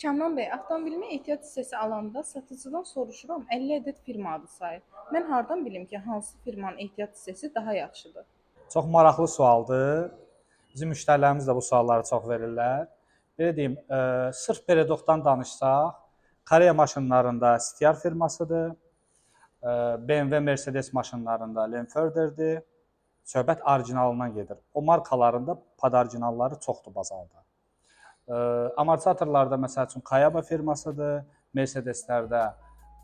Kamran bəy, avtomobilimi ehtiyat hissəsi alanda satıcıdan soruşuram, 50 ədəd firma adı sayır. Mən hardan bilim ki, hansı firmanın ehtiyat hissəsi daha yaxşıdır? Çox maraqlı sualdır. Bizim müştərilərimiz də bu sualları çox verirlər. Belə deyim, sırf Peredokdan danışsaq, Koreya maşınlarında Steyr firmasıdır, BMW, Mercedes maşınlarında Lenförderdir. Söhbət orijinalından gedir. O markalarında padarjinalları çoxdur bazarda. Amortizatorlarda məsəl üçün Kayaba firmasıdır, Mercedeslərdə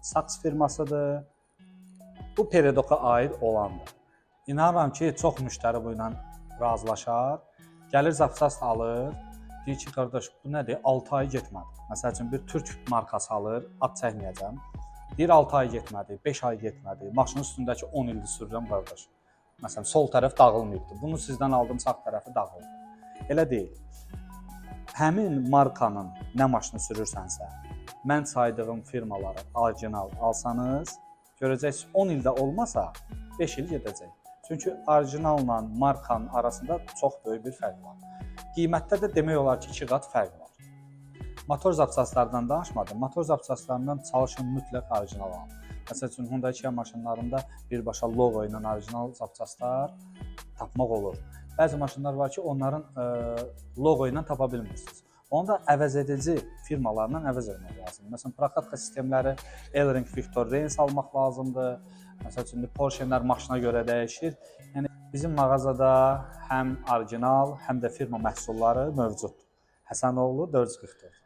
Saks firmasıdır. Bu Peredoka aid olandır. İnanıram ki, çox müştəri bu ilə razılaşar. Gəlir zapçast alır, deyir ki, qardaş, bu nədir? 6 ay getmədi. Məsəl üçün bir türk markası alır, ad çəkməyəcəm. Deyir 6 ay getmədi, 5 ay getmədi. Maşının üstündəki 10 ildir sürürəm, qardaş. Məsələn, sol tərəf dağılmayıbdı. Bunu sizdən aldım, sağ tərəfi dağıldı. Elə deyil. Həmin markanın nə maşını sürürsənsə, mən saydığım firmaları orijinal alsanız, görəcəksiniz 10 ildə olmasa 5 il gedəcək. Çünki orijinalla markanın arasında çox böyük bir fərq var. Qiymətdə də demək olar ki, 2 qat fərq var. Motor zapçastlardan danışmadım. Motor zapçastlarından çalışın mütləq orijinal alın. Məsəl üçün Hyundai Kia maşınlarında birbaşa loqo ilə orijinal zapçastlar tapmaq olur. Bəzi maşınlar var ki, onların loqo ilə tapa bilmirsiniz. Onu da əvəzedici firmalarla əvəz etmək lazımdır. Məsələn, prokatqa sistemləri Elring, Victor, Rens almaq lazımdır. Məsəl üçün Porsche-lər maşına görə dəyişir. Yəni bizim mağazada həm orijinal, həm də firma məhsulları mövcuddur. Həsənoğlu 444.